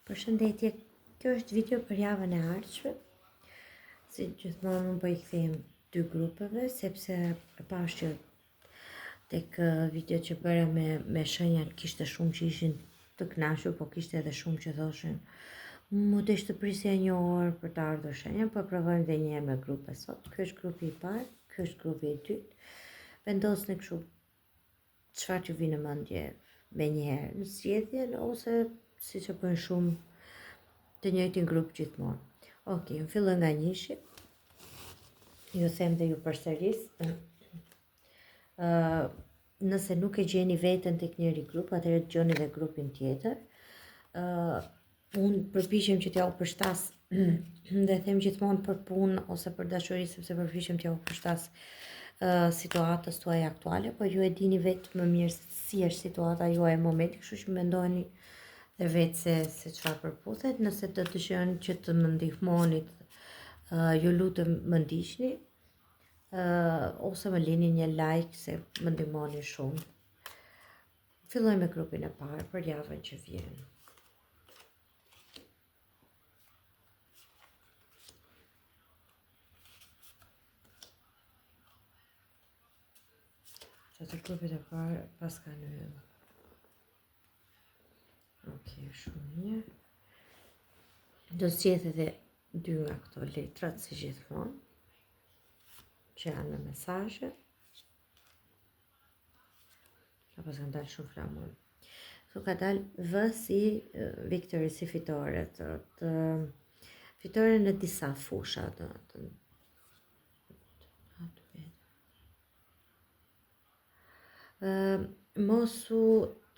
Përshëndetje, kjo është video për javën e ardhshme. Si gjithmonë unë po I kthejmë 2 grupeve, sepse e pash që tek video që bëra me shenja kishte shumë që ishin të kënaqur, po kishte edhe shumë që thoshin mu të ishte prisja një orë për të ardhur shenja, po provojmë dhe një me grupe sot. Ky është grupi I parë, ky është grupi I dytë. Vendosni kështu çfarë që vinë në mendje me njëherë në zgjedhjen ose siç e bëjnë shumë të njëjtin grup gjithmonë. Okej, unë filloj nga njëshi. Ju them dhe ju përsëris. Nëse nuk e gjeni veten tek njëri grup, atëherë dëgjoni dhe grupin tjetër. Unë përpiqem që t'ja u përshtas dhe them gjithmonë për punë ose për dashuri, sepse përpiqem t'ja u përshtas situatës tuaj aktuale, po ju e dini vetë më mirë si është situata juaj në momentin, kështu që mendoni dhe vetë se çfarë përputhet. Nëse të dëshironi që të më ndihmoni, ju lutem më ndiqni ose më lini një like se më ndihmoni shumë. Filloj me grupin e parë për javën që vjen. Të grupit e parë pas ka në yll. Okej, shumë mirë. Do zgjedh edhe 2 nga këto letrat si gjithmonë, që janë me mesazhe. Apo s'kan dalë shumë flamur. Këtu ka dalë V si Victory, si fitore, fitore në disa fusha, mosu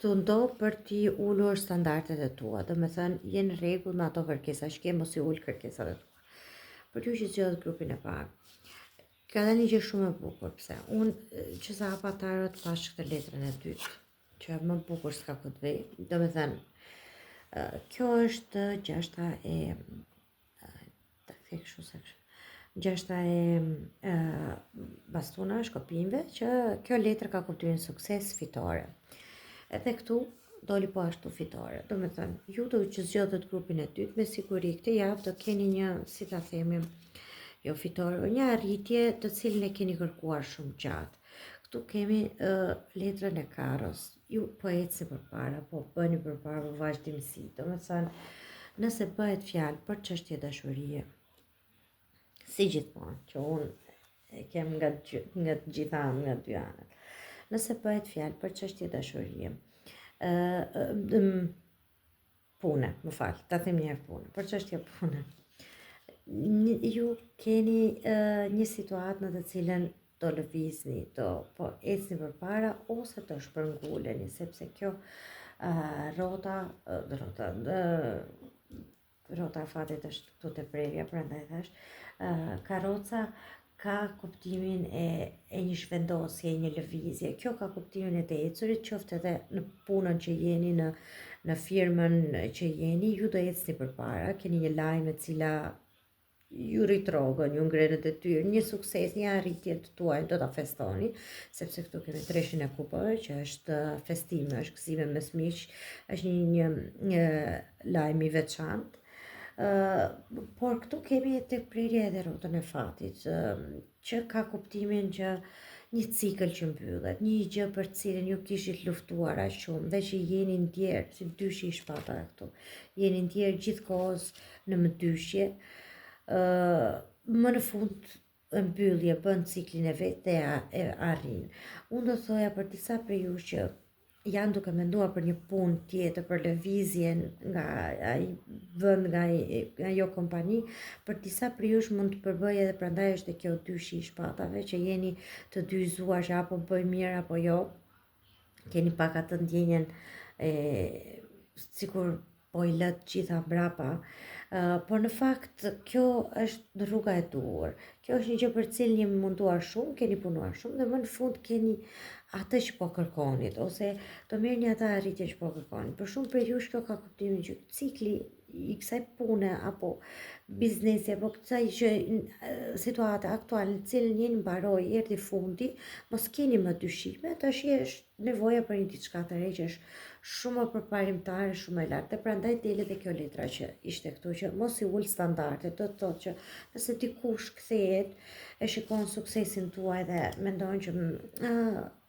të ndo për t'i ullur standardet e tua, dhe me thënë jenë rregull me ato kërkesa që ke, mos I ul kërkesat e tua. Për ju që zgjodh grupin e parë, ka dhe një gjë shumë e bukur, pse unë që sa hapa tarot pash këtë letrën e dytë, që më bukur s'ka këtë vej, dhe me thënë kjo është gjashta e gjashta e bastuna, shkopinjve, që kjo letër ka kuptimin sukses, fitore. Edhe këtu doli po ashtu fitore. Do me thënë, ju do që zgjodhët grupin e dytë, me siguri këtë javë do keni një, si ta themi, jo fitore, një arritje të cilën e keni kërkuar shumë gjatë. Këtu kemi letrën e karos. Ju po ecni përpara, po bëni përpara për vazhdimsi. Do me thënë, nëse bëhet fjalë për çështje dashurie, si gjithmonë, që unë e kem nga të gjitha nga 2 anët. Nëse bëhet fjalë për çështje dashurie, pune, më fal, ta them një herë pune, për çështje pune. Ju keni një situatë në të cilën do lëvizni, po ecni përpara ose do shpërnguleni, sepse kjo rrota e fatit është këtu te prerja, prandaj thash, karroca ka kuptimin e një zhvendosje, një lëvizje. Kjo ka kuptimin e të ecurit, qoftë edhe në punën që jeni, në firmën që jeni, ju do ecni përpara, keni një lajm e cila ju rrit rrogën, ju ngrenë detyrë, një sukses, një arritje të tuaj do ta festoni, sepse këtu kemi treshin e kupave, që është festime, është gëzime mes miq, është një lajm I veçantë. Por këtu kemi tek prerja edhe rrotën e fatit, që ka kuptimin që një cikël që mbyllet, një gjë për cilën ju kishit luftuar aq shumë dhe që jeni ndjerë, si dyshi I shpatave këtu, jeni ndjerë gjithkohës në mëdyshje, më në fund mbyllje bën ciklin e vet dhe e arrin. Unë do thoja për disa prej jush që janë duke menduar për një punë tjetër, për lëvizjen nga ai vend, nga jo kompani, për disa prej jush mund të përbëjë edhe prandaj është kjo dyshi I shpatave, që jeni të dyzuar që apo bëj mirë apo jo, keni pak atë ndjenjen sikur po I lët gjitha mbrapa, por në fakt kjo është rruga e duhur, Kjo është një gjë për cilën jemi munduar shumë, keni punuar shumë dhe më në fund keni atë që po kërkonit, ose do merrni atë arritje që po kërkonit. Për shumë prej jush kjo ka kuptimin që cikli i kësaj pune apo biznesi apo kësaj që situata aktuale në cilën jeni mbaroi erdhi fundi, mos keni më dyshime, tash është nevoja për një diçka të re që është shumë më përparimtare, shumë e lartë. Dhe prandaj dele dhe kjo letra që ishte këtu që mos i ul standardet, do të thotë që nëse dikush kthehet e shikon suksesin tuaj dhe mendon që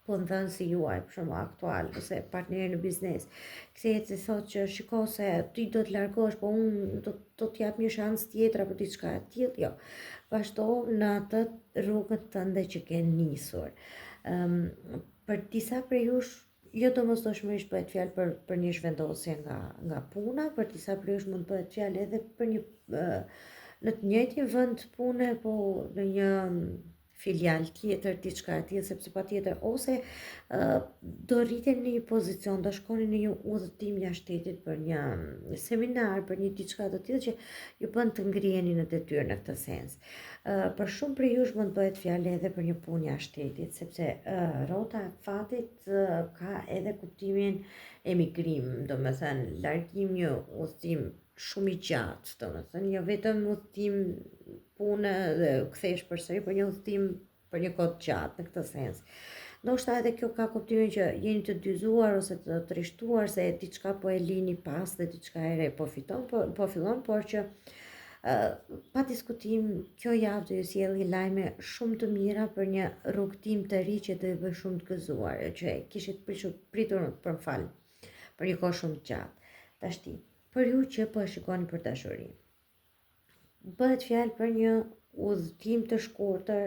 punëdhënësi juaj, për shembull aktual, ose partneri në biznes, kthehet se thotë që shiko se ti do të largohesh, po unë do të jap një shans tjetër apo diçka e tillë, jo. Vazhdo në atë rrugën tënde që ke nisur. Për disa prej jush, jo domosdoshmërisht bëhet fjalë për një zhvendosje nga puna, për disa prej jush mund bëhet fjalë edhe për një në të njëjtin vend pune, po në një filial tjetër, diçka e tillë, sepse patjetër ose do rriteni në një pozicion, do shkoni në një udhëtim jashtë shtetit për një seminar, për një diçka të tillë që ju bën të ngriheni në detyrë në këtë sens. Për shumë prej jush mund bëhet fjalë edhe për një punë jashtë shtetit, sepse rrota e fatit ka edhe kuptimin emigrim, domethënë largim, një udhëtim shumë i gjatë, domethënë jo vetëm udhëtim pune dhe kthesh përsëri, por një udhëtim për një kohë të gjatë në këtë sens. Ndoshta edhe kjo ka kuptimin që jeni të dyzuar ose të trishtuar se diçka po e lini pas dhe diçka e re po fillon, por që pa diskutim kjo javë do ju sjellë lajme shumë të mira për një rrugtim të ri që do ju bëj shumë të gëzuar, që kishit pritur për një kohë shumë të gjatë. Tashti, për ju që po e shikoni për dashuri, bëhet fjalë për një udhëtim të shkurtër,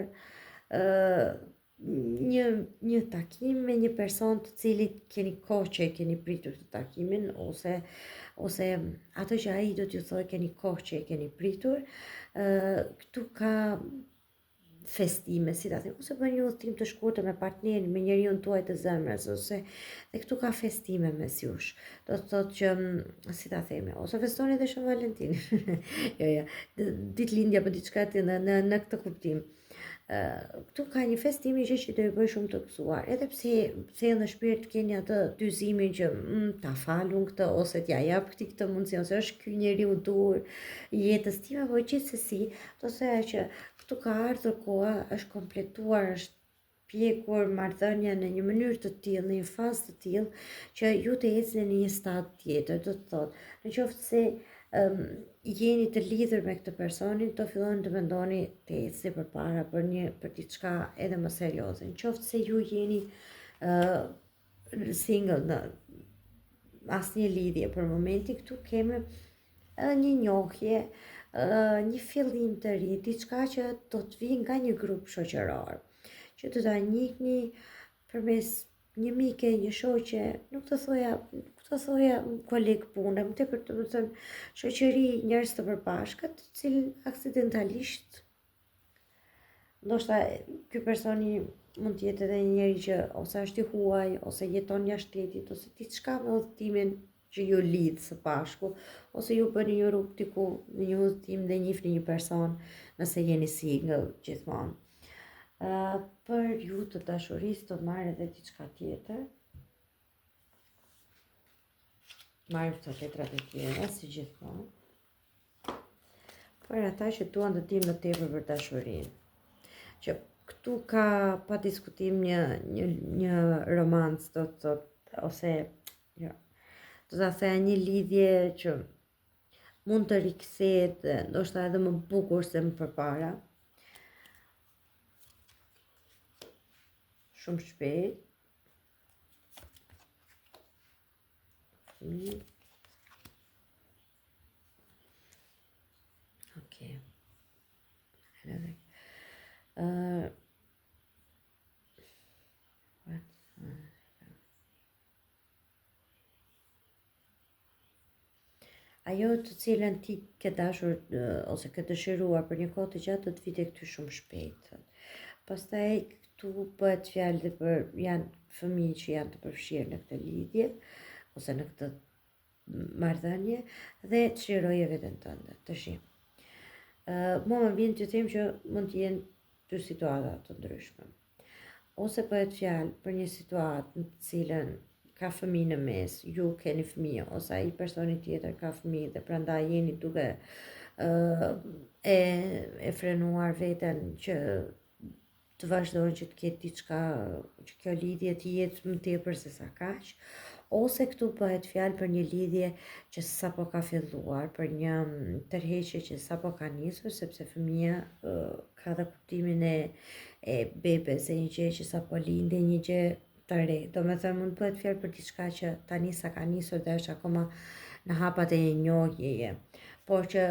një takim me një person të cilit keni kohë që e keni pritur të takimin, ose ato që ai do t'ju thojë keni kohë që e keni pritur. Këtu ka festime, si ta them, ose bën një udhëtim të shkurtër me partnerin, me njeriun tuaj të zemrës, ose dhe këtu ka festime mes jush. Do të thotë që, si ta themi, ose festoni edhe Shën Valentin. Jo, ditëlindja apo diçka tjetër në këtë kuptim. Këtu ka një festim që do ju bëj shumë të gëzuar, edhe pse në shpirt keni atë dyzimin që ta falun këtë ose t'ja jap këtë mundësi, ose është ky njeriu dur jetës time, por gjithsesi do thoya që këtu ka ardhur koha, është kompletuar, është pjekur marrëdhënia në një mënyrë të tillë, në një fazë të tillë që ju të ecni në një stad tjetër, do të thotë, nëse jeni të lidhur me këtë personin, do filloni të mendoni të ecni përpara për diçka edhe më serioze. Nëse ju jeni single në asnjë lidhje për momentin, këtu kemi një njohje, një fillim të ri, diçka që do të vijë nga një grup shoqëror, që do ta njihni përmes një mike, një shoqe, nuk të thoja koleg pune, më tepër të thënë shoqëri, njerëz të përbashkët, të cilin aksidentalisht ndoshta ky personi mund të jetë edhe një njeri që ose është i huaj, ose jeton jashtë shtetit, ose diçka me udhëtimin që ju lidh së bashku, ose ju bëni një rrugë diku në një udhëtim dhe njihni një person nëse jeni single gjithmonë. Për ju të dashurisë do marrë edhe diçka tjetër. Marrë këto letrat e tjera, si gjithmonë. Për ata që duan të dinë më tepër për dashurinë. Që këtu ka pa diskutim një romancë, do të thotë, ose jo, do ta thëja një lidhje që mund të rikthehet, ndoshta edhe më bukur se më përpara. Shumë shpejt. Okay. Ajo të cilën ti ke dashur ose ke dëshiruar për një kohë të gjatë do të vite këtu shumë shpejt. Pastaj këtu bëhet fjalë dhe për janë fëmijë që janë të përfshirë në këtë lidhje ose në këtë marrëdhënie dhe çlirojë veten tënde. Tash Mua më vjen të them që mund të jenë dy situata të ndryshme. Ose bëhet fjalë për një situatë në të cilën ka fëmijë në mes, ju keni fëmijë, ose ai personi tjetër ka fëmijë dhe prandaj jeni duke e frenuar veten që të vazhdojnë që të ketë diçka, që kjo lidhje të jetë më tepër se sa kaq, ose këtu bëhet fjalë për një lidhje që sapo ka filluar, për një tërheqje që sapo ka nisur, sepse fëmia ka dhe kuptimin e bebes, e një gjë që sapo lindi, një gjë të re. Domethënë mund bëhet fjalë për diçka që tani sa ka nisur dhe është akoma në hapat e një njohjeje, por që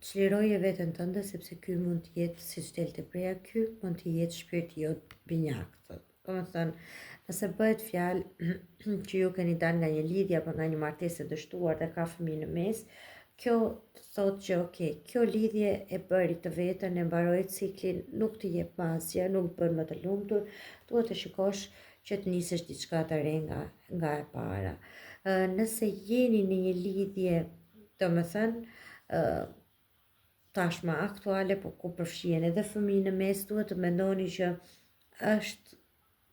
çliroje veten tënde sepse ky mund të jetë, siç delte preja, ky mund të jetë shpirti jot binjak. Domethënë, nëse bëhet fjalë që ju keni dalë nga një lidhje apo nga një martesë e dështuar dhe ka fëmijë në mes, kjo thotë që okay, kjo lidhje e bëri të vetën, e mbaroi ciklin, nuk të jep më asgjë, nuk bën më të lumtur, duhet të shikosh që të nisësh diçka të re nga e para. Nëse jeni në një lidhje, domethënë tashma aktuale, po ku përfshihen edhe fëmijë në mes, duhet të mendoni që është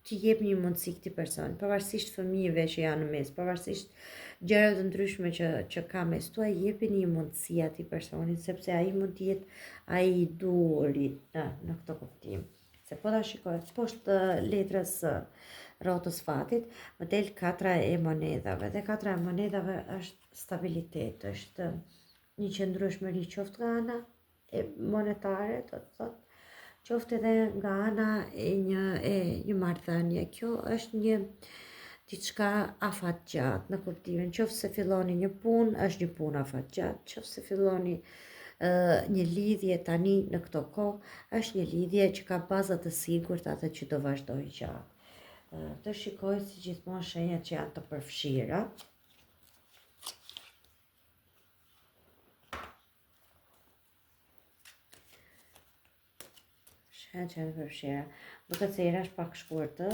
të jep një mundësi këtij personi, pavarësisht fëmijëve që janë në mes, pavarësisht gjërave të ndryshme që ka mes tuaj, jepini një mundësi atij personit, sepse ai mund të jetë ai i duri në këtë kuptim. Se po ta shikoj poshtë letrës rrotës fatit, më del katra e monedhave, dhe katra e monedhave është stabilitet, është një qëndrueshmëri qoftë nga ana e monetare, do të thotë, qoftë edhe nga ana e një marrëdhënie. Kjo është një diçka afatgjatë në kuptimin, qoftë filloni një punë, është një punë afatgjatë, qoftë filloni një lidhje tani në këto kohë, është një lidhje që ka baza të sigurta dhe që do vazhdojë gjatë. Të shikoj si gjithmonë shenjat që janë të përfshira. Shenjat që janë të përfshira. Duket se era është pak shkurtë,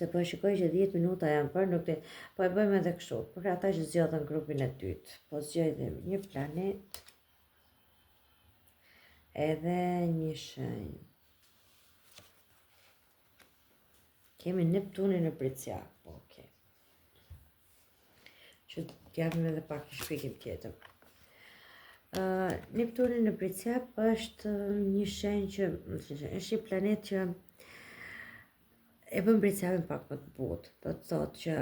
se po e shikoj që 10 minuta janë për, nuk të, po e bëjmë edhe kështu, për ata që zgjodhen grupin e dytë, po zgjodhim një planet, edhe një shenjë. Kemi Neptunin në Pricjak, po okay. Që t'japim edhe pak një shpjegim tjetër. Neptuni në Pricjak është një shenjë që është një planet që e bën Pricjakin pak më të butë. Do të thotë që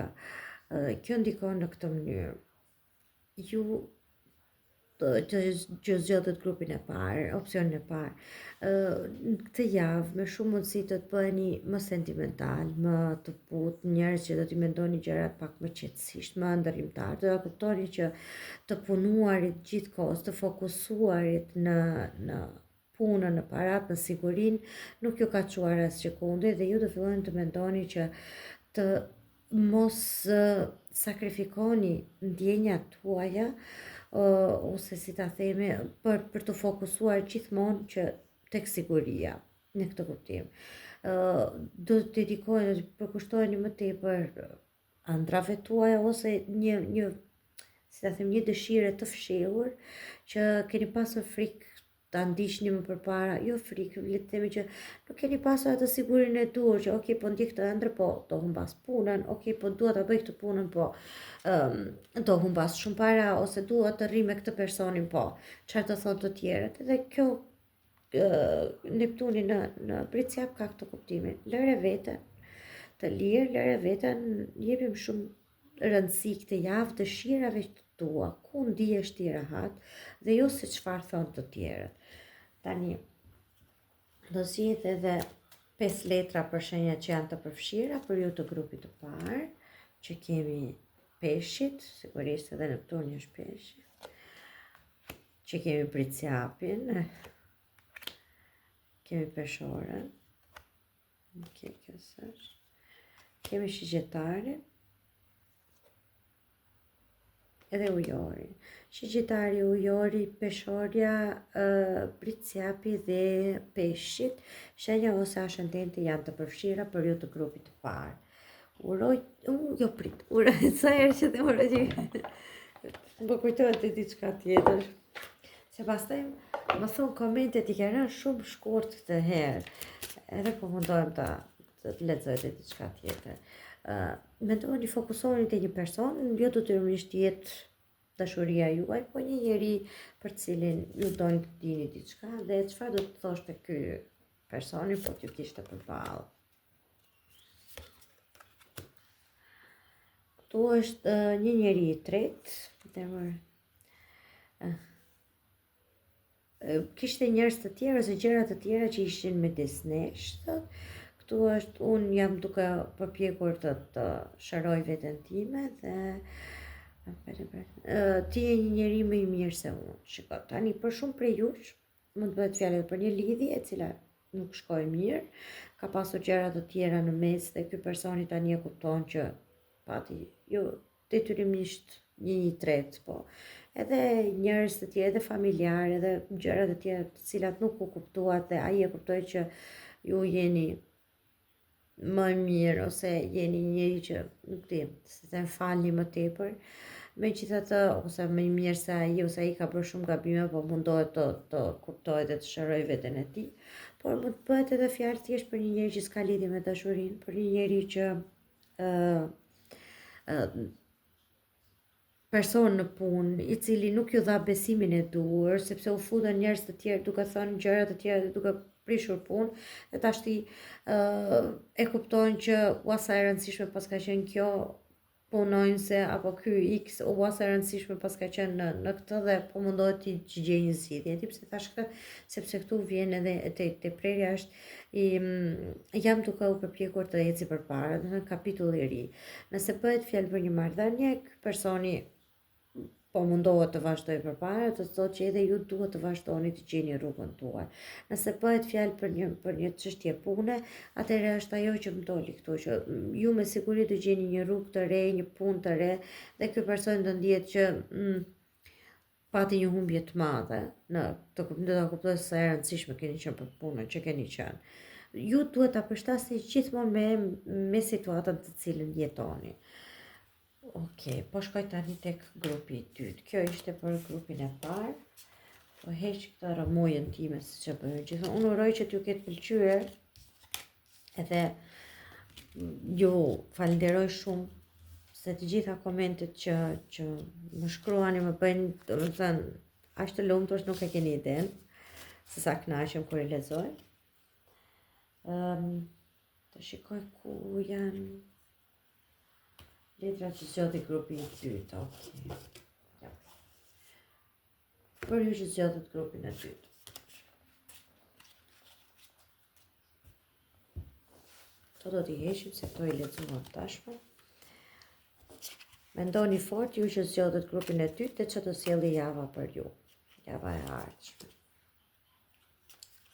kjo ndikon në këtë mënyrë. Ju që zgjodhet grupin e parë, opsionin e parë, këtë javë me shumë mundësi të bëheni më sentimental, më të butë, njerëz që do t'i mendoni gjërat pak më qetësisht, më ndërrimtar, do ta kuptoni që të punuarit gjithkohës, të fokusuarit në punën, në parat, në sigurinë, nuk ju ka çuar asgjë kundër dhe ju do filloni të mendoni që të mos sakrifikoni ndjenjat tuaja, ose si ta themi, për të fokusuar gjithmonë që tek siguria, në këtë kuptim. Do të dedikojeni, do të përkushtoheni më tepër ëndrave tuaja, ose një si ta them, një dëshire të fshehur që keni pasur frikë ta ndiqni më përpara, jo frikë, le të themi që nuk keni pasur atë sigurinë e duhur që okay, po ndjek këtë ëndër, po do humbas punën, okay, po dua ta bëj këtë punën, po do humbas shumë para, ose dua të rri me këtë personin, po çfarë të thonë të tjerët. Edhe kjo Neptuni në Pricjak ka këtë kuptimin. Lëre veten të lirë, lëre veten, jepim shumë rëndësi këtë javë dëshirave tua, ku ndihesh ti rahat dhe jo se çfarë thonë të tjerët. Tani do zgjedh edhe 5 letra për shenjat që janë të përfshira për ju të grupit të parë, që kemi Peshqit, sigurisht edhe Neptuni është Peshqi, që kemi Pricjapin, kemi Peshorën, kemi Shigjetarin, edhe Ujorin. Shigjetari, Ujori, Peshorja, Pricjapi dhe Peshqit, shenja ose ascendenti janë të përfshira për ju të grupit të parë. Uroj, sa herë që të uroj, më kujtohet e diçka tjetër. Se pastaj më thonë komentet i kanë rënë shumë shkurt këtë herë, edhe po mundohem të lexoj dhe diçka tjetër. Mendoni fokusoni te një person, jo detyrimisht të jetë dashuria juaj, po një njeri për cilin ju doni të dini diçka dhe çfarë do të thoshte ky personi po t'ju kishte përballë. Këtu është një njeri i tretë, kishte njerëz të tjerë ose gjëra të tjera që ishin midis nesh, thot. Këtu është unë jam duke përpjekur të sharoj veten time dhe ti je një njeri më i mirë se unë. Shiko, tani për shumë prej jush mund të bëhet fjalë për një lidhje e cila nuk shkoi mirë, ka pasur gjëra të tjera në mes dhe ky personi tani e kupton që pati jo detyrimisht një tret, po edhe njerëz të tjerë, edhe familjarë, edhe gjëra të tjera të cilat nuk u kuptuat dhe ai e kuptoi që ju jeni më mirë ose jeni njëri që nuk di, se të falni më tepër. Megjithatë, ose më i mirë se ai ose ai ka bërë shumë gabime, po mundohet të kuptojë dhe të shëroj veten e tij. Por mund të bëhet edhe fjalë thjesht për një njeri që s'ka lidhje me dashurinë, për një njeri që person në punë i cili nuk ju dha besimin e duhur, sepse u futën njerëz të tjerë duke thënë gjëra të tjera dhe duke prishur punë, dhe tashti e kuptojnë që ua sa e rëndësishme pas ka qenë kjo punonjëse apo ky X ua sa e rëndësishme pas ka qenë në këtë dhe po mundohet të gjejë një zgjidhje. Ti pse thash këtë? Sepse këtu vjen edhe te prerja është jam duke u përpjekur të eci përpara, do të thënë kapitulli i ri. Nëse bëhet fjalë për një marrëdhënie, ky personi po mundohet të vazhdojë përpara, të thotë që edhe ju duhet të vazhdoni të gjeni rrugën tuaj. Nëse bëhet fjalë për një çështje pune, atëherë është ajo që më doli këtu, që ju me siguri do gjeni një rrugë të re, një punë të re, dhe ky person do ndihet që pati një humbje të madhe, do ta kuptoj se e rëndësishme keni qenë për punën që keni qenë. Ju duhet ta përshtatni gjithmonë me situatën të cilën jetoni. Okej, po shkoj tani tek grupi i dytë. Kjo ishte për grupin e parë. Po heq këtë rëmujën time siç e bëj gjithmonë. Unë uroj që t'ju ketë pëlqyer. Edhe ju falenderoj shumë se të gjitha komentet që më shkruani më bëjnë, domethënë, aq të lumtur nuk e keni iden se sa kënaqem kur e lexoj. Të shikoj ku janë letra që zgjodhi grupi i dytë, okej. Ja. Për ju që zgjodhët grupin e dytë. Këto do t'i heqim se këto i lexuam tashmë. Mendoni fort ju që zgjodhët grupin e dytë dhe që të sjelli java për ju. Java e ardhshme.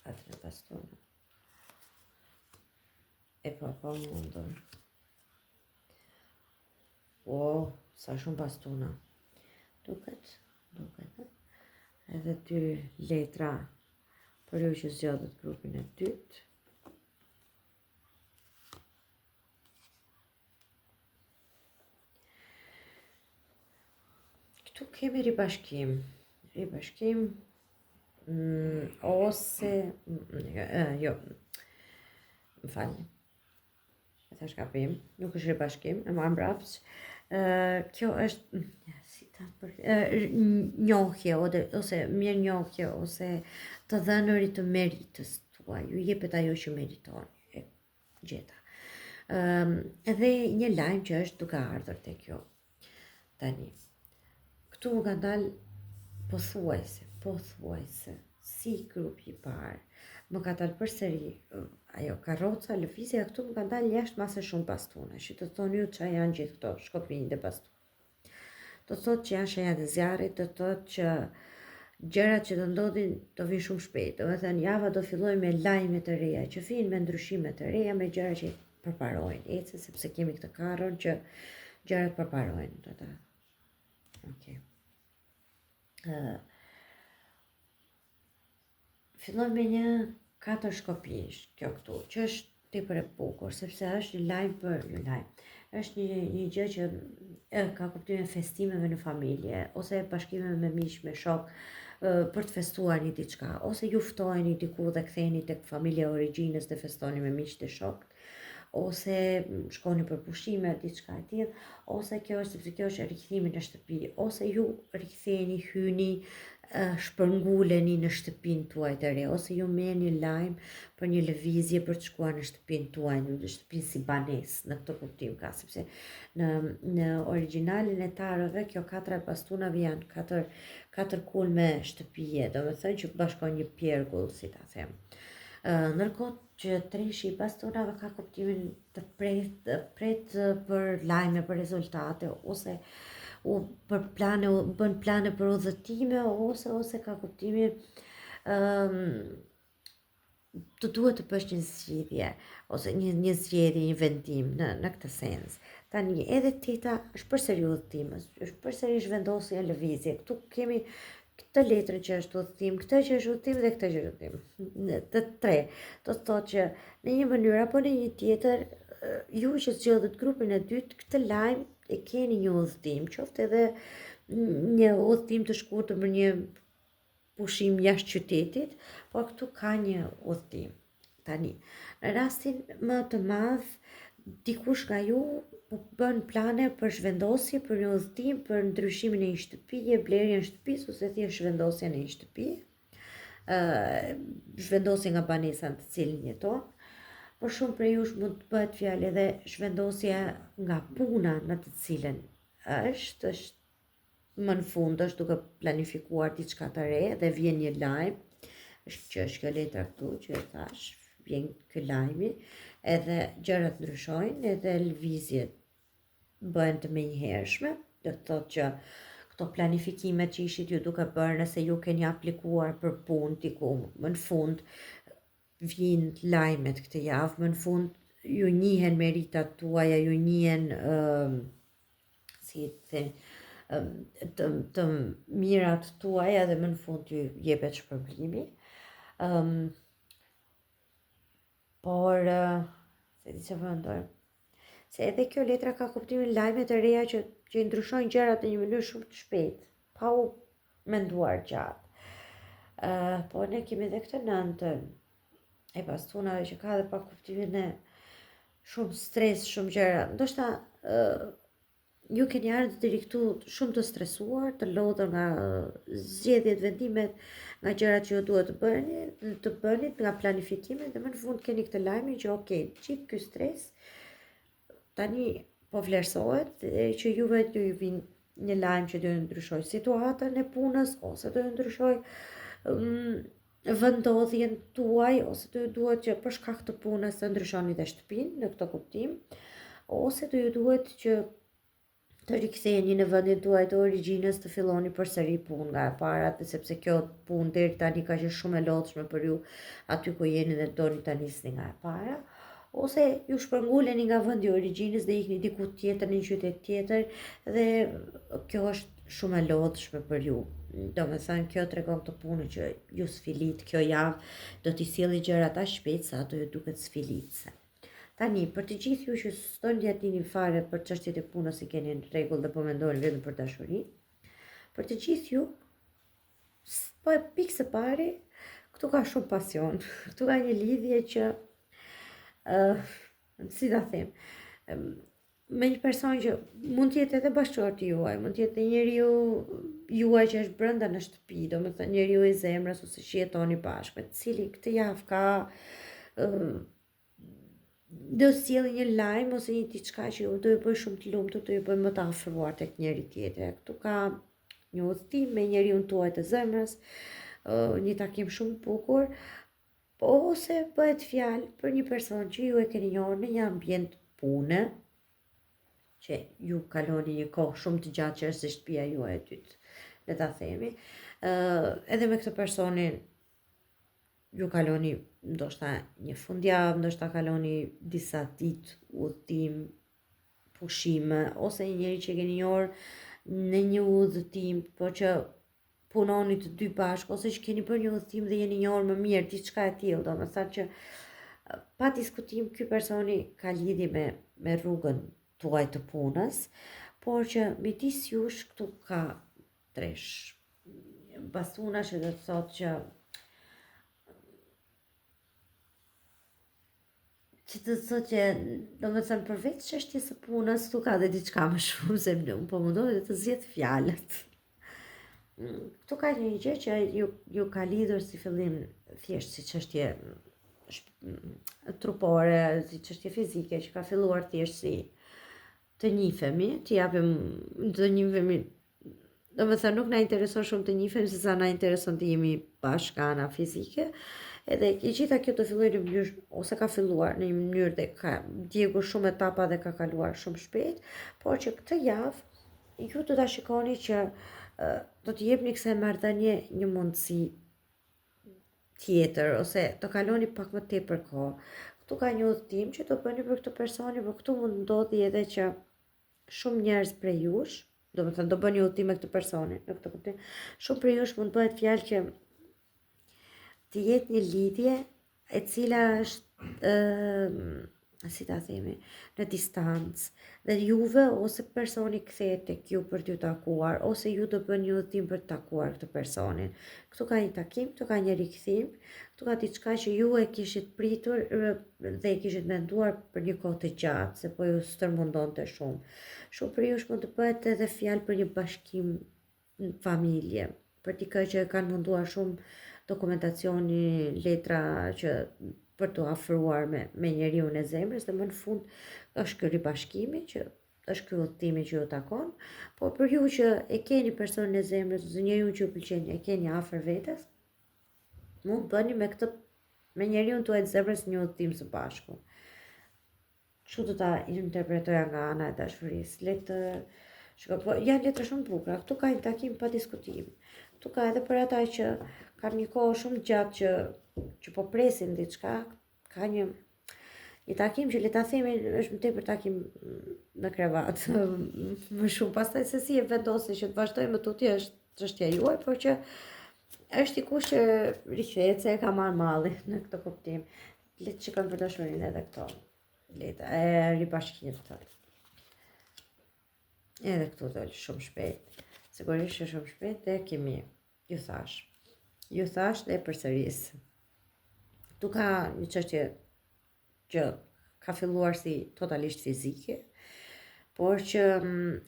Atë në bastona. E po mundur. Sa shumë bastona. Duket. Edhe 2 letra për ju që zgjodhët grupin e dytë. Këtu kemi ribashkim. Ose jo. Më falni. E thash gabim, nuk është ribashkim, e marr mbrapsht. Kjo është njohje ose mirë njohje ose të dhënërit të meritës tuaj, ju jepet ajo që meritoni, e gjeta. Edhe një lajm që është duke ardhur te kjo. Tani, këtu më ka dalë pothuajse si grupi i parë. Më ka dalë përsëri ajo karroca, lëvizja, këtu më ka dalë jashtë mase shumë bastuna, që të thonë ju që janë gjithë këto shkopinjë dhe bastuna. Do të thotë që janë shenjat e zjarrit, do të thotë që gjërat që do ndodhin do vinë shumë shpejt. Domethënë java do fillojë me lajme të reja, që vinë me ndryshime të reja, me gjëra që përparojnë. Ecë sepse kemi këtë karron që gjërat përparojnë. Okej. Filloj me një 4 shkopinj, kjo këtu, që është tepër e bukur, sepse është një lajm. është një gjë që ka kuptimin e festimeve në familje, ose bashkimeve me miq, me shok, për të festuar një diçka, ose ju ftoheni diku dhe ktheheni tek familja e origjinës dhe festoni me miqtë e shokët, ose shkoni për pushime, diçka e tillë, ose kjo është sepse kjo është rikthimi në shtëpi, ose ju riktheheni, hyni, shpërnguleni në shtëpinë tuaj të re, ose ju merrni lajm për një lëvizje për të shkuar në shtëpinë tuaj, në shtëpinë si banesë, në këtë kuptim ka, sepse në origjinalin e tarëve kjo katra e bastunave janë katër kulme shtëpie, domethënë që bashkojnë një pjergull, si ta them. Ndërkohë që treshi i bastonave ka kuptimin të pret për lajme, për rezultate, ose për plane, bën plane për udhëtime, ose ka kuptimin të duhet të bësh një zgjidhje, ose një zgjedhje, një vendim në këtë sens. Tani edhe teta është përsëri udhëtim, është përsëri zhvendosje e lëvizje. Këtu kemi këtë letrë që është udhëtim, këtë që është udhëtim dhe këtë që është udhëtim. Të tre. Do të thotë që në një mënyrë apo në një tjetër, ju që zgjodhët grupin e dytë, këtë lajm e keni një udhëtim, qoftë edhe një udhëtim të shkurtër për një pushim jashtë qytetit, por këtu ka një udhëtim. Tani, në rastin më të madh, dikush nga ju bën plane për zhvendosje, për një udhëtim, për ndryshimin e një shtëpie, blerjen e shtëpisë, ose thjesht zhvendosjen e një shtëpie, zhvendosje nga banesa në të cilin jeton. Por shumë prej jush mund të bëhet fjalë edhe zhvendosje nga puna në të cilën është më në fund, është duke planifikuar diçka të re dhe vjen një lajm, është kjo letra këtu që e thash, vjen ky lajmi, edhe gjërat ndryshojnë, edhe lëvizjet bëhen të menjëhershme, do të thotë që këto planifikimet që ishit ju duke bërë nëse ju keni aplikuar për punë diku, më në fund vijnë lajmet këtë javë, më në fund ju njihen meritat tuaja, ju njihen si të të mirat tuaja dhe më në fund ju jepet shpërblimi. Por se di që vëndoj, se edhe kjo letra ka kuptimin lajme të reja që i ndryshojnë gjërat në një mënyrë shumë të shpejtë, pa u menduar gjatë. Por ne kemi edhe këtë nëntën e bastunave që ka dhe pa kuptimin e shumë stres, shumë gjëra. Ndoshta ju keni ardhur deri këtu shumë të stresuar, të lodhur nga zgjedhjet, vendimet, nga gjërat që ju duhet të bëni, nga planifikimet, dhe më në fund keni këtë lajmin që okay, gjithë ky stres tani po vlerësohet, që juve ju vin një lajm që do të ndryshoj situatën e punës, ose do të ndryshoj vendodhjen tuaj, ose do ju duhet që për shkak të punës të ndryshoni dhe shtëpinë në këtë kuptim, ose do ju duhet që të riktheheni në vendin tuaj të origjinës, të filloni përsëri punë nga e para, sepse kjo punë deri tani ka qenë shumë e lodhshme për ju aty ku jeni dhe doni ta nisni nga e para, ose ju shpërnguleni nga vendi i origjinës dhe ikni diku tjetër në një qytet tjetër dhe kjo është shumë e lodhshme për ju. Domethënë kjo tregon këtë punë që ju sfilit kjo javë, do t'i sjelli gjërat aq shpejt sa ato ju duket sfilitse. Tani, për të gjithë ju që s'do ndjatini fare për çështjet e punës si keni në rregull dhe po mendoni vetëm për dashuri, për të gjithë ju, pikë së pari, këtu ka shumë pasion, këtu ka një lidhje që, si ta them, me një person që mund t'jetë edhe bashkëshorti juaj, mund t'jetë njeriu juaj që është brenda në shtëpi, domethënë njeriu i zemrës ose që jetoni bashkë, me të cilin këtë javë ka do sjellë një lajm ose një diçka që do ju bëj shumë të lumtur, do ju bëj më të afruar tek njëri tjetri. Këtu ka një udhëtim me njeriun tuaj të zemrës, një takim shumë bukur, ose bëhet fjalë për një person që ju e keni njohur në një ambient pune, që ju kaloni një kohë shumë të gjatë që është shtëpia juaj e dytë, le ta themi. Edhe me këtë personin ju kaloni ndoshta një fundjavë, ndoshta kaloni disa ditë udhëtim, pushime, ose një njeri që keni njohur në një udhëtim, por që punoni të dy bashkë, ose që keni bërë një udhëtim dhe jeni njohur më mirë, diçka e tillë, domethënë që pa diskutim ky personi ka lidhje me rrugën tuaj të punës, por që midis jush këtu ka tresh basuna që do të thotë që të thotë që do me thënë përveç çështjes së punës, tu ka dhe diçka më shumë se unë po mundohet të zgjedh fjalët. Këtu ka një gjë që ju ka lidhur si fillim thjesht si çështje trupore, si çështje fizike që ka filluar thjesht si të njihemi, të japim të njihemi. Do me thënë nuk na intereson shumë të njihemi, se sa na intereson të jemi bashkë nga ana fizike. Edhe i gjitha kjo të filloj në mënyrë, ose ka filluar në një mënyrë dhe ka djegur shumë etapa dhe ka kaluar shumë shpejt, por që këtë javë ju do ta shikoni që do të jepni kësaj marrëdhënie një mundësi tjetër, ose të kaloni pak më tepër kohë. Këtu ka një udhëtim që do bëni për këtë personi, por këtu mund ndodhi edhe që shumë njerëz prej jush, do të thënë do bëni udhëtim me këtë personi, në këtë kuptim, shumë prej jush mund bëhet fjalë që të jetë një lidhje e cila është, si ta themi, në distancë, dhe juve ose personi kthehet tek ju për t'ju takuar, ose ju do bëni një udhëtim për të takuar këtë personin. Këtu ka një takim, këtu ka një rikthim, këtu ka diçka që ju e kishit pritur dhe e kishit menduar për një kohë të gjatë, se po ju stërmundonte shumë. Shumë për jush mund të bëhet edhe fjalë për një bashkim në familje, për dikë që kanë munduar shumë dokumentacioni, letra që për të afruar me njeriu e zemrës, dhe më në fund është ky ribashkimi që është ky udhëtimi që ju takon, por për ju që e keni personin e zemrës, ose njeriu që ju pëlqen, e keni afër vetes, mund bëni me njeriu tuaj të zemrës një udhëtim së bashku. Kështu do ta interpretoja nga ana e dashurisë. Po janë letra shumë të bukura. Këtu ka një takim pa diskutim. Këtu ka edhe për ata që kanë një kohë shumë gjatë që po presin diçka, ka një takim që le ta themi është më tepër takim në krevat. Më shumë pastaj se si e vendosni që të vazhdojmë tutje është çështja juaj, por që është dikush që rikthehet se e ka marrë malli në këtë kuptim. Le të shikojmë për dashurinë edhe këto. Letra e ribashkimit të. Edhe këtu dol shumë shpejt. Sigurisht që shumë shpejt dhe kemi. Ju thash dhe përsëris. Tu ka një çështje që ka filluar si totalisht fizike, por që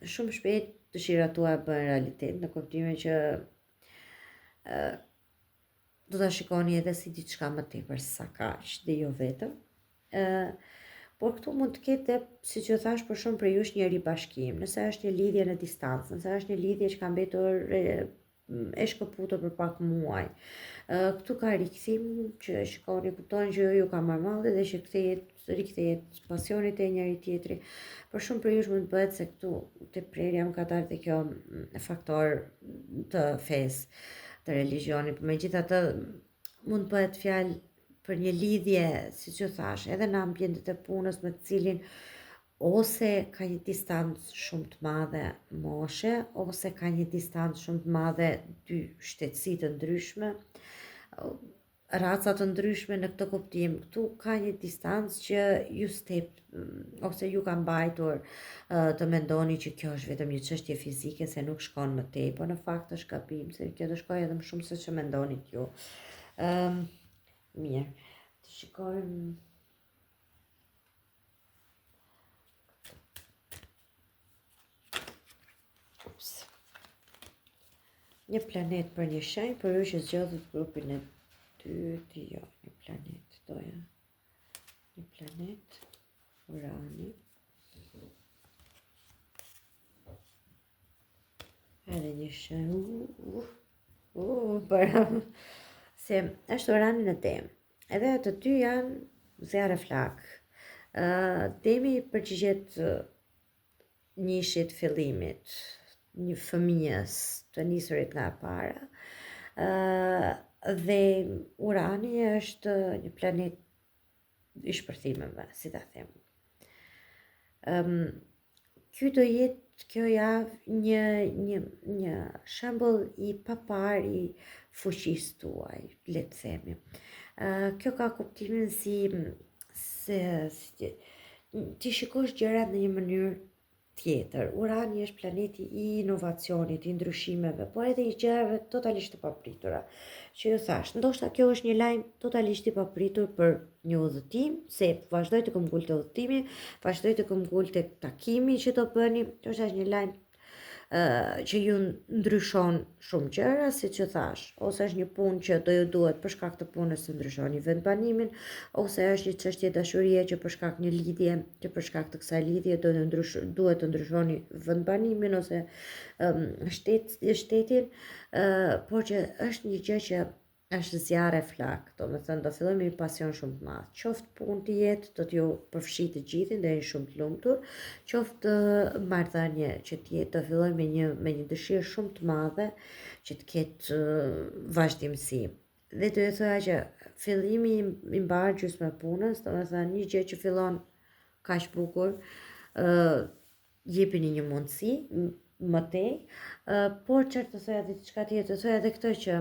shumë shpejt dëshirat tua bën realitet, në kuptimin që do ta shikoni edhe si diçka më tepër se sa kaq, dhe jo vetëm. Por këtu mund të ketë, siç e thash, për shumë prej jush një ribashkim, nëse është një lidhje në distancë, nëse është një lidhje që ka mbetur e shkëputur për pak muaj. Këtu ka rikthim që shikoni, kuptoni që ju ka marrë malli dhe që rikthehet pasionit e njëri tjetri. Për shumë prej jush mund të bëhet se këtu te prerja më ka dalë te kjo faktor të fesë, të religionit, por megjithatë mund të bëhet fjalë për një lidhje, si që thash, edhe në ambientet e punës me të cilin ose ka një distancë shumë të madhe moshe, ose ka një distancë shumë të madhe dy shtetësi të ndryshme, raca të ndryshme në këtë kuptim. Këtu ka një distancë që ju ose ju ka mbajtur të mendoni që kjo është vetëm një çështje fizike, se nuk shkon më tej, por në fakt është gabim, se kjo do shkojë edhe më shumë se që mendonit ju. Mirë, të shikojmë. Një planet për një shenjë, për ju që zgjodhët grupin e dytë, jo, një planet, doja. Një planet, Urani. Edhe një shenjë, para. Se është Urani në Dem. Edhe të dy janë zjarre flak. Demi përgjigjet nishit fillimit, një fëmijës të nisurit nga para. Dhe Urani është një planet i shpërthimeve, si ta them. Ky do jetë kjo javë një shembull i papar i fuqisë tuaj, le të themi. Kjo ka kuptimin si ti shikosh gjërat në një mënyrë tjetër. Urani është planeti I inovacionit, I ndryshimeve, por edhe I gjërave totalisht të papritura. Që ju thash, ndoshta kjo është një lajm totalisht I papritur për një udhëtim, se vazhdoj të këmbgul të udhëtimi, vazhdoj të këmbgul të takimi që do bëni, ndoshta është një lajm që ju ndryshon shumë gjëra, si që thash, ose është një punë që do ju duhet për shkak të punës të ndryshoni vendbanimin, ose është një çështje dashurie që për shkak një lidhje, që për shkak të kësaj lidhje duhet të ndryshoni vendbanimin ose shtetin, por që është një gjë që është zjarre flak, do me thënë do filloj me një pasion shumë të madh. Qoftë punë të jetë, do t'ju përfshi të gjithin dhe shumë të lumtur, qoftë marrëdhënie që të jetë, do filloj me një dëshirë shumë të madhe që të ketë vazhdimsi. Dhe do të thoya që fillimi I mbar gjysmë punës, do me thënë një gjë që fillon kaq bukur, jepini një mundësi më tej, por çfarë të thoya diçka tjetër, të thoya edhe këtë që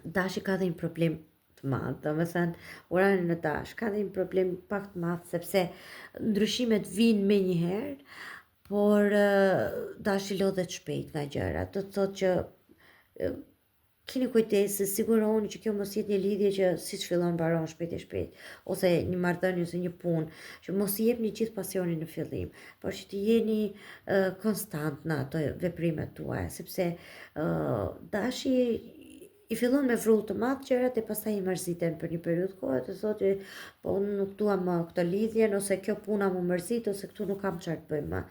Dashi ka dhe një problem të madh, do me thënë, urani në Dash ka dhe një problem pak të madh, sepse ndryshimet vinë me njëherë, por Dashi lodhet shpejt nga gjërat. Do të thotë që keni kujdes, siguroni që kjo mos jetë një lidhje që siç fillon mbaron shpejt, ose një marrëdhënie ose një punë, që mos I jepni gjithë pasionin në fillim, por që të jeni konstant në ato veprimet tuaja, sepse Dashi I fillon me vrull të madh gjërat e pastaj I mërziten për një periudhë kohe, të thotë po unë nuk dua më këtë lidhjen, ose kjo puna më mërzit, ose këtu nuk kam çfarë të bëj më.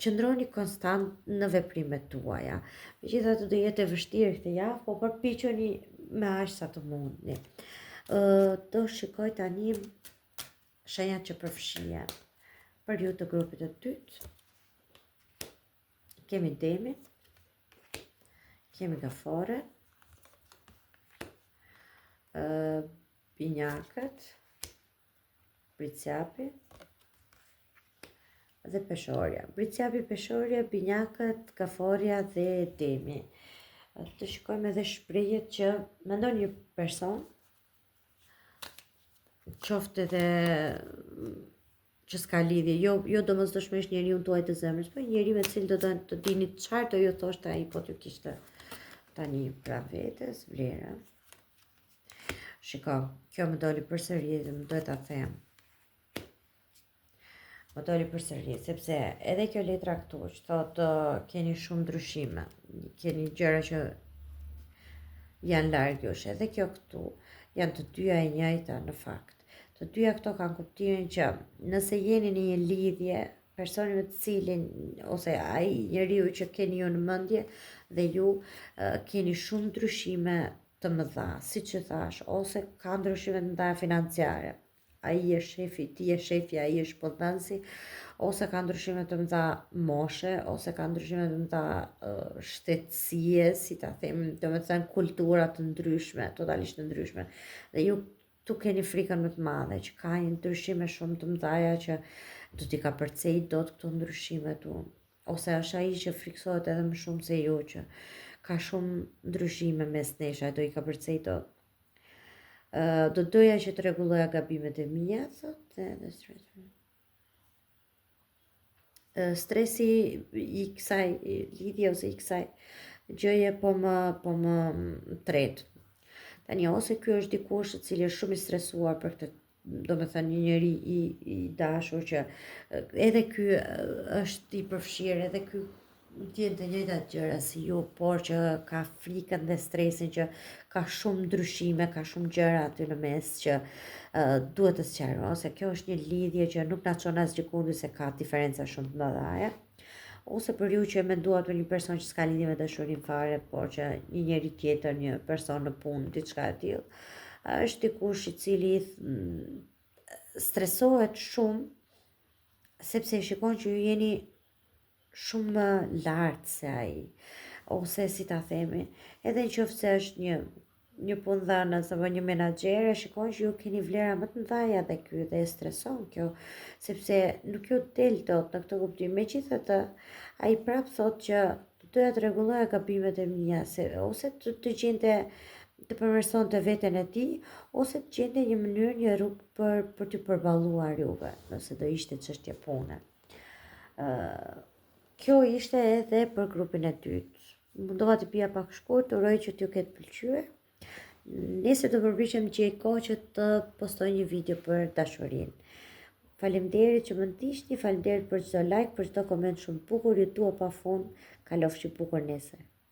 Qëndroni konstant në veprimet tuaja. Megjithatë do jetë e vështirë këtë javë, po përpiqeni me aq sa të mundni. Do shikoj tani shenjat që përfshihen për ju të grupit të dytë. Kemi Demin, kemi Gaforen, Binjakët, Bricjapi dhe Peshorja. Bricjapi, Peshorja, Binjakët, Gaforja dhe Demi. Të shikojmë edhe shprehjet që mendon një person, qoftë edhe që s'ka lidhje, jo domosdoshmërisht njeriu tuaj të zemrës, por njeriu me cilë do të dini çfarë do ju thoshte ai po t'ju kishte tani pra vetes, vlera. Shiko, kjo më doli përsëri dhe më duhet ta them. Më doli përsëri, sepse edhe kjo letra këtu që thotë keni shumë ndryshime, keni gjëra që janë larg jush, edhe kjo këtu janë të dyja e njëjta në fakt. Të dyja këto kanë kuptimin që nëse jeni në një lidhje, personi me të cilin ose ai njeriu që keni ju në mendje dhe ju keni shumë ndryshime të mëdha, si që thash, ose ka ndryshime të mëdha financiare. Ai është shefi, ti je shefi, ai është shpëndonsi, ose ka ndryshime të mëdha moshe, ose ka ndryshime të mëdha shtetësie, si ta them, domethënë kultura të ndryshme, totalisht të ndryshme. Dhe ju tu keni frikën më të madhe, që ka një ndryshime shumë të mëdha që do t'i ka përcej dot këto ndryshime tu. Ose është ai që friksohet edhe më shumë se ju që ka shumë ndryshime mes nesh, do I ka përcej dot. Do doja që të rregulloja gabimet e mia, thotë, dhe stresi I kësaj lidhje ose I kësaj gjëje po më tret. Tani ose ky është dikush I cili është shumë I stresuar për këtë, do me thënë një njeri I dashur që edhe ky është I përfshirë, edhe ky tjenë të njëjtat gjëra si ju, por që ka frikën dhe stresin që ka shumë ndryshime, ka shumë gjëra aty në mes që duhet të sqarohen, ose kjo është një lidhje që nuk na çon as gjikundi se ka diferenca shumë të mëdha, ose për ju që menduat për një person që s'ka lidhje me dashurinë fare, por që një njeri tjetër, një person në punë, diçka e tillë, është dikush I cili stresohet shumë sepse shikon që ju jeni shumë më lartë se ai, ose si ta themi, edhe në qoftë se është një punëdhënës apo një menaxher, shikon që ju keni vlera më të mëdha dhe ky dhe e streson kjo, sepse nuk ju del dot në këtë kuptim. Megjithatë, ai prap thotë që doja të rregulloja gabimet e mia, ose të gjente të përmirëson të veten e tij ose të gjente një mënyrë, një rrugë për t'ju përballuar juve, nëse do ishte çështje pune. Kjo ishte edhe për grupin e dytë. Mundova të pija pak shkurt, uroj që t'ju ketë pëlqyer. Nesër do përpiqem që gjej kohë që të postoj një video për dashurinë. Faleminderit që më ndiqni, faleminderit për çdo like, për çdo koment shumë bukur, ju dua pafund, kalofshi bukur nesër.